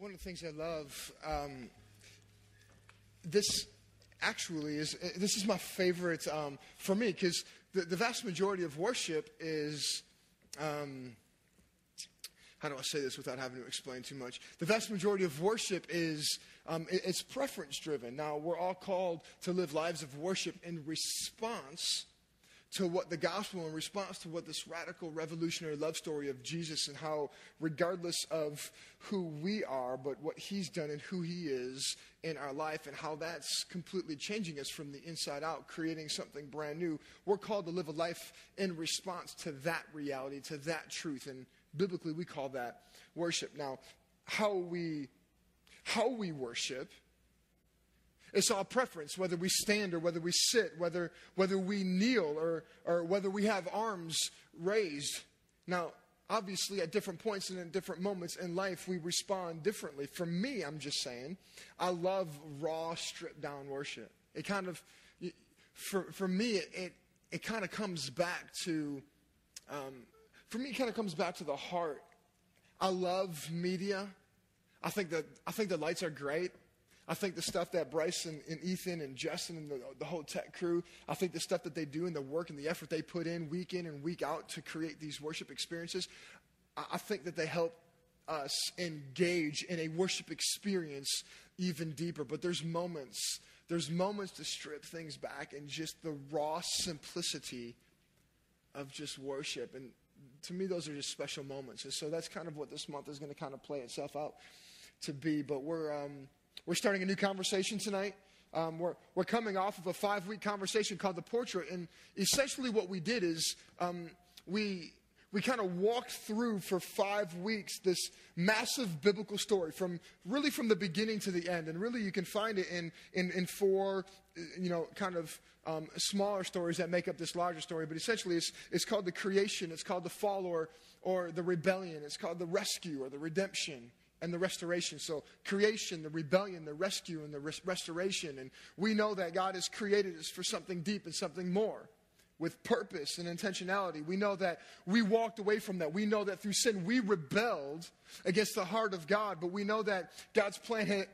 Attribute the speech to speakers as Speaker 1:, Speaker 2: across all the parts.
Speaker 1: One of the things I love, this is my favorite for me, because the vast majority of worship is, how do I say this without having to explain too much? The vast majority of worship is, it's preference driven. Now, we're all called to live lives of worship in response to what the gospel, in response to what this radical revolutionary love story of Jesus, and how regardless of who we are, but what he's done and who he is in our life, and how that's completely changing us from the inside out, creating something brand new. We're called to live a life in response to that reality, to that truth, and biblically we call that worship. Now, how we worship, it's all preference, whether we stand or whether we sit, whether we kneel or whether we have arms raised. Now, obviously, at different points and at different moments in life, we respond differently. For me, I'm just saying, I love raw, stripped-down worship. It kind of, for me, it kind of comes back to, the heart. I love media. I think the lights are great. I think the stuff that Bryce and Ethan and Justin and the whole tech crew, I think the stuff that they do and the work and the effort they put in and week out to create these worship experiences, I think that they help us engage in a worship experience even deeper. But there's moments to strip things back and just the raw simplicity of just worship. And to me, those are just special moments. And so that's kind of what this month is going to kind of play itself out to be. But we're starting a new conversation tonight. We're coming off of a 5-week conversation called The Portrait. And essentially what we did is we kind of walked through for 5 weeks this massive biblical story from the beginning to the end. And really you can find it in 4, smaller stories that make up this larger story. But essentially it's called the creation, it's called the fall or the rebellion, it's called the rescue or the redemption, and the restoration. So creation, the rebellion, the rescue, and the restoration. And we know that God has created us for something deep and something more, with purpose and intentionality. We know that we walked away from that. We know that through sin we rebelled against the heart of God. But we know that God's plan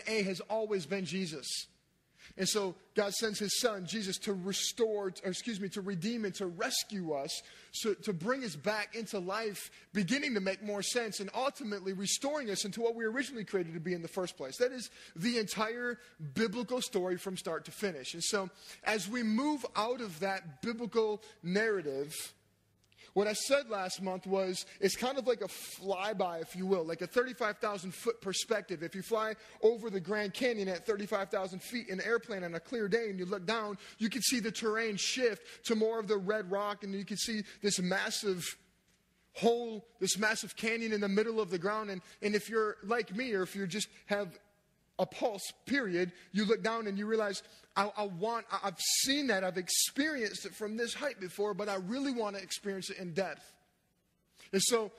Speaker 1: A has always been Jesus. And so God sends his son, Jesus, to redeem and to rescue us, so to bring us back into life, beginning to make more sense, and ultimately restoring us into what we originally created to be in the first place. That is the entire biblical story from start to finish. And so as we move out of that biblical narrative, what I said last month was, it's kind of like a flyby, if you will, like a 35,000-foot perspective. If you fly over the Grand Canyon at 35,000 feet in an airplane on a clear day and you look down, you can see the terrain shift to more of the red rock, and you can see this massive hole, this massive canyon in the middle of the ground. And if you're like me, or if you just have a pulse, period, you look down and you realize, I've seen that, I've experienced it from this height before, but I really want to experience it in depth. And so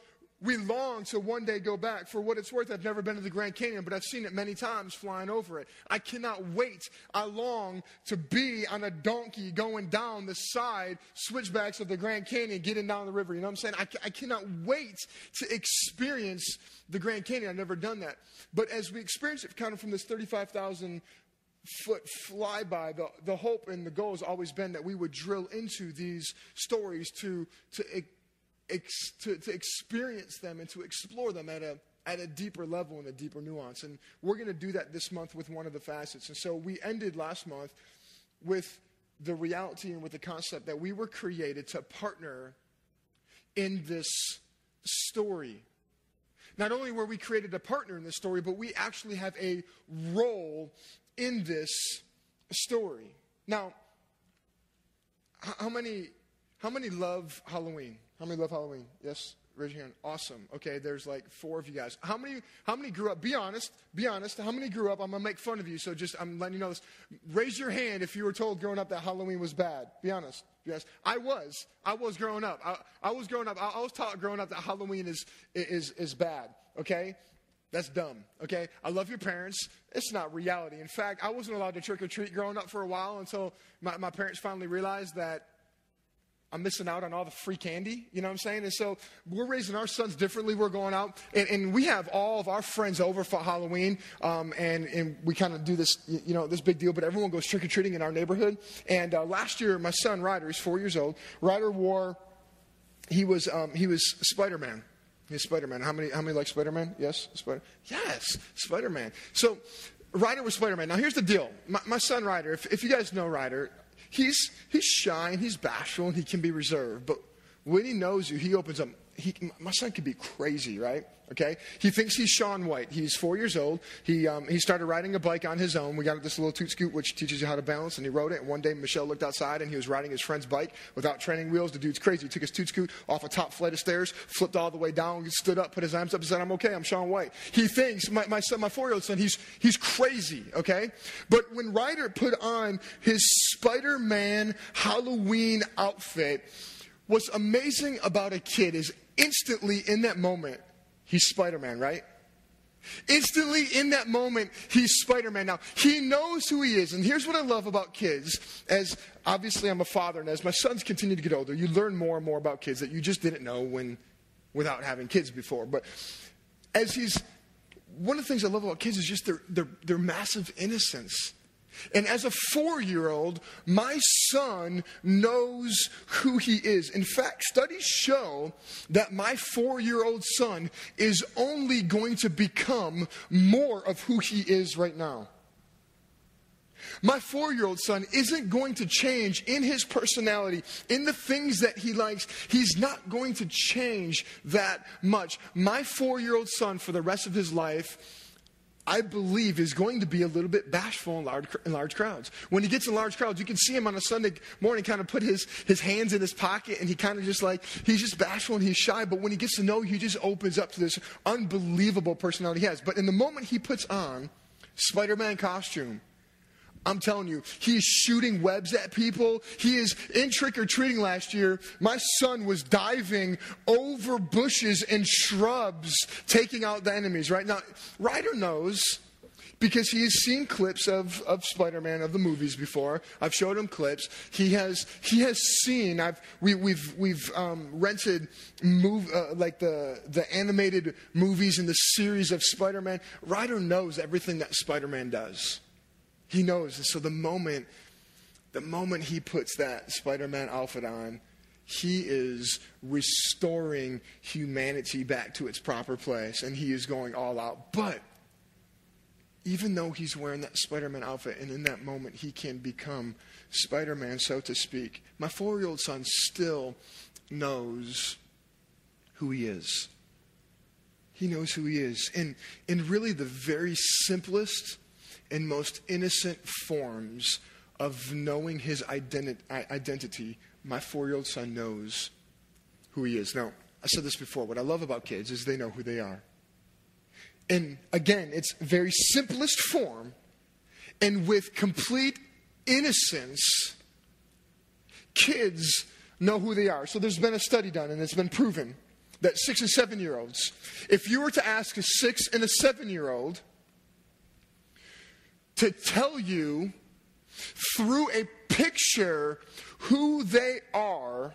Speaker 1: we long to one day go back. For what it's worth, I've never been to the Grand Canyon, but I've seen it many times flying over it. I cannot wait. I long to be on a donkey going down the side switchbacks of the Grand Canyon, getting down the river. You know what I'm saying? I cannot wait to experience the Grand Canyon. I've never done that. But as we experience it kind of from this 35,000-foot flyby, the hope and the goal has always been that we would drill into these stories to experience them and to explore them at a deeper level and a deeper nuance. And we're going to do that this month with one of the facets. And so we ended last month with the reality and with the concept that we were created to partner in this story. Not only were we created to partner in this story, but we actually have a role in this story. Now, how many love Halloween? How many love Halloween? Yes? Raise your hand. Awesome. Okay, there's like 4 of you guys. How many grew up? Be honest. How many grew up? I'm going to make fun of you, so I'm letting you know this. Raise your hand if you were told growing up that Halloween was bad. Be honest. Yes, I was growing up. I was growing up. I was taught growing up that Halloween is bad. Okay, that's dumb. Okay, I love your parents. It's not reality. In fact, I wasn't allowed to trick or treat growing up for a while until my parents finally realized that I'm missing out on all the free candy, you know what I'm saying? And so we're raising our sons differently. We're going out, and we have all of our friends over for Halloween, and we kind of do this, this big deal, but everyone goes trick-or-treating in our neighborhood. And last year, my son, Ryder, he's 4 years old. Ryder he was Spider-Man. He's Spider-Man. How many like Spider-Man? Yes? Yes, Spider-Man. So Ryder was Spider-Man. Now here's the deal. My son Ryder, if you guys know Ryder, he's shy and he's bashful and he can be reserved. But when he knows you, he opens up. My son can be crazy, right? Okay? He thinks he's Shaun White. He's 4 years old. He started riding a bike on his own. We got this little toot scoot which teaches you how to balance, and he rode it. And one day Michelle looked outside and he was riding his friend's bike without training wheels. The dude's crazy. He took his toot scoot off a top flight of stairs, flipped all the way down, stood up, put his arms up and said, "I'm okay, I'm Shaun White." He thinks, my son, my 4-year-old son, he's crazy, okay? But when Ryder put on his Spider-Man Halloween outfit, what's amazing about a kid is instantly in that moment, he's Spider-Man, right? Instantly in that moment, he's Spider-Man. Now, he knows who he is. And here's what I love about kids. As obviously I'm a father, and as my sons continue to get older, you learn more and more about kids that you just didn't know without having kids before. But one of the things I love about kids is just their massive innocence. And as a 4-year-old, my son knows who he is. In fact, studies show that my 4-year-old son is only going to become more of who he is right now. My 4-year-old son isn't going to change in his personality, in the things that he likes. He's not going to change that much. My 4-year-old son, for the rest of his life, I believe, is going to be a little bit bashful in large crowds. When he gets in large crowds, you can see him on a Sunday morning kind of put his hands in his pocket, and he kind of he's just bashful and he's shy. But when he gets to know you, he just opens up to this unbelievable personality he has. But in the moment he puts on Spider-Man costume, I'm telling you, he is shooting webs at people. He is in trick-or-treating last year. My son was diving over bushes and shrubs, taking out the enemies, right? Now, Ryder knows, because he has seen clips of Spider-Man, of the movies before. I've showed him clips. He has seen, we've rented like the animated movies and the series of Spider-Man. Ryder knows everything that Spider-Man does. He knows. And so the moment he puts that Spider-Man outfit on, he is restoring humanity back to its proper place. And he is going all out. But even though he's wearing that Spider-Man outfit, and in that moment he can become Spider-Man, so to speak, my 4-year-old son still knows who he is. He knows who he is. And in really the very simplest and most innocent forms of knowing his identity, my 4-year-old son knows who he is. Now, I said this before. What I love about kids is they know who they are. And again, it's very simplest form, and with complete innocence, kids know who they are. So there's been a study done, and it's been proven that 6 and 7-year-olds, if you were to ask a 6 and a 7-year-old to tell you through a picture who they are,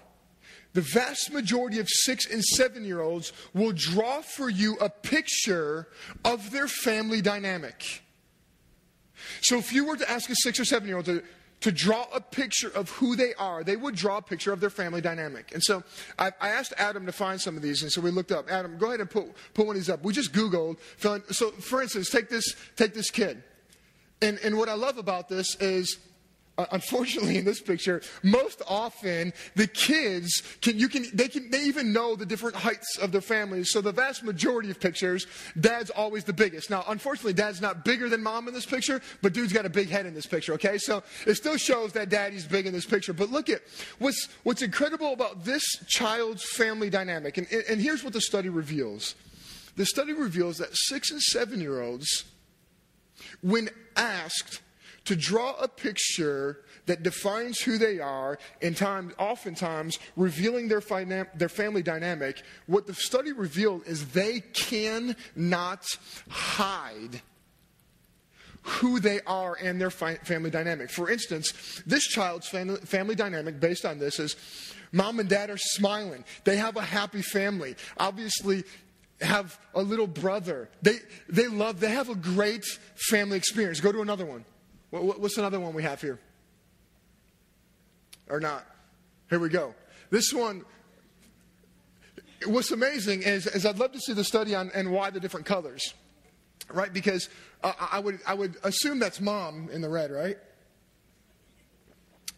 Speaker 1: the vast majority of 6 and 7-year-olds will draw for you a picture of their family dynamic. So if you were to ask a 6 or 7-year-old to draw a picture of who they are, they would draw a picture of their family dynamic. And so I asked Adam to find some of these, and so we looked up. Adam, go ahead and put one of these up. We just Googled. So for instance, take this kid. And what I love about this is, unfortunately in this picture, most often the kids they even know the different heights of their families. So the vast majority of pictures, dad's always the biggest. Now, unfortunately, dad's not bigger than mom in this picture, but dude's got a big head in this picture, okay? So it still shows that daddy's big in this picture. But look at what's incredible about this child's family dynamic. And here's what the study reveals. The study reveals that 6 and 7-year-olds, when asked to draw a picture that defines who they are, and oftentimes revealing their family dynamic, what the study revealed is they cannot hide who they are and their family dynamic. For instance, this child's family dynamic, based on this, is Mom and dad are smiling. They have a happy family. Obviously, have a little brother. They have a great family experience. Go to another one. What's another one we have here? Or not? Here we go. This one, what's amazing is I'd love to see the study on and why the different colors. Right? Because I would assume that's mom in the red, right?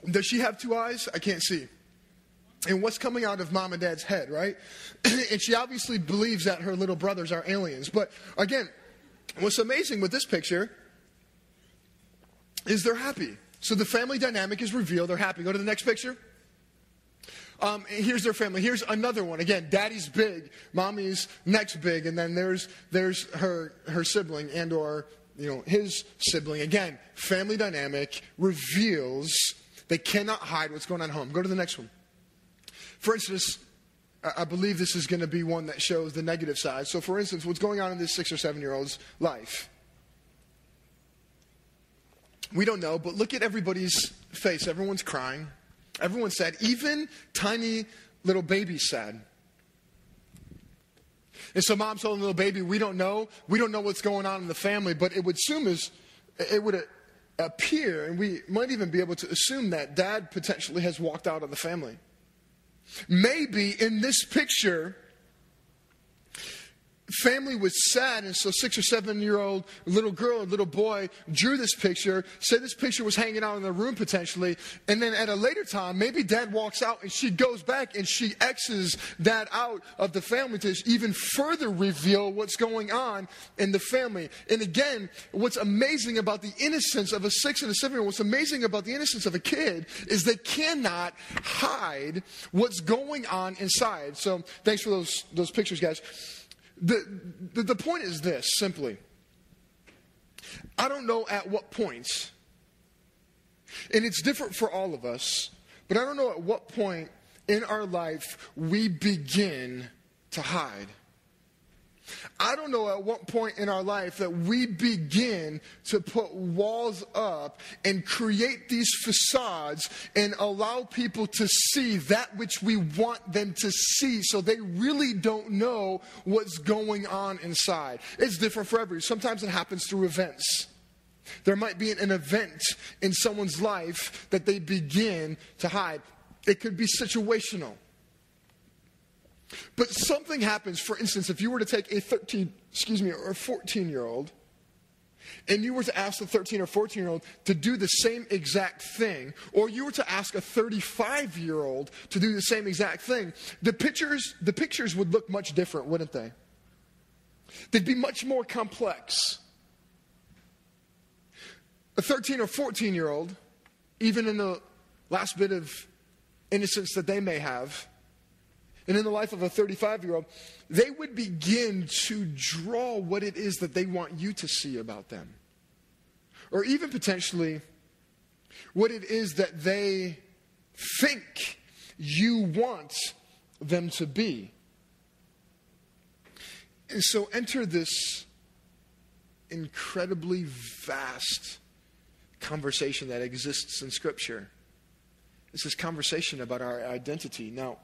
Speaker 1: Does she have two eyes? I can't see. And what's coming out of mom and dad's head, right? And she obviously believes that her little brothers are aliens. But again, what's amazing with this picture is they're happy. So the family dynamic is revealed. They're happy. Go to the next picture. Here's their family. Here's another one. Again, daddy's big, mommy's next big, and then there's her sibling and or his sibling. Again, family dynamic reveals they cannot hide what's going on at home. Go to the next one. For instance, I believe this is going to be one that shows the negative side. So for instance, what's going on in this 6 or 7 year old's life? We don't know, but look at everybody's face. Everyone's crying. Everyone's sad. Even tiny little baby's sad. And so mom's holding a little baby. We don't know. We don't know what's going on in the family, but it would appear, and we might even be able to assume that dad potentially has walked out of the family. Maybe in this picture, family was sad, and so 6 or 7 year old little girl or little boy drew this picture, said this picture was hanging out in the room potentially, and then at a later time, maybe dad walks out and she goes back and she X's dad out of the family to even further reveal what's going on in the family. And again, what's amazing about the innocence of a 6 and a 7 year old, what's amazing about the innocence of a kid is they cannot hide what's going on inside. So thanks for those pictures, guys. The point is this, simply. I don't know at what points, and it's different for all of us, but I don't know at what point in our life we begin to hide. I don't know at what point in our life that we begin to put walls up and create these facades and allow people to see that which we want them to see, so they really don't know what's going on inside. It's different for everybody. Sometimes it happens through events. There might be an event in someone's life that they begin to hide. It could be situational. But something happens. For instance, if you were to take a 14-year-old, and you were to ask the 13 or 14-year-old to do the same exact thing, or you were to ask a 35-year-old to do the same exact thing, the pictures would look much different, wouldn't they? They'd be much more complex. A 13 or 14-year-old, even in the last bit of innocence that they may have, and in the life of a 35-year-old, they would begin to draw what it is that they want you to see about them. Or even potentially what it is that they think you want them to be. And so enter this incredibly vast conversation that exists in Scripture. It's this conversation about our identity. Now,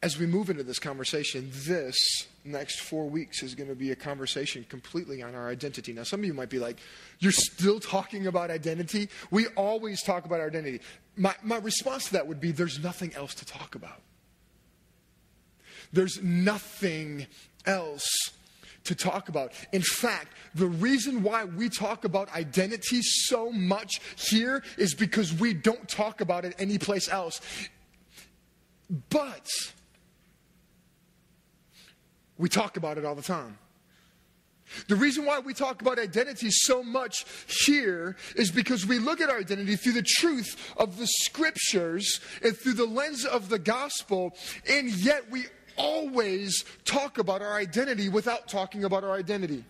Speaker 1: as we move into this conversation, this next 4 weeks is going to be a conversation completely on our identity. Now, some of you might be like, you're still talking about identity? We always talk about our identity. My response to that would be, there's nothing else to talk about. There's nothing else to talk about. In fact, the reason why we talk about identity so much here is because we don't talk about it anyplace else. But we talk about it all the time. The reason why we talk about identity so much here is because we look at our identity through the truth of the Scriptures and through the lens of the gospel, and yet we always talk about our identity without talking about our identity.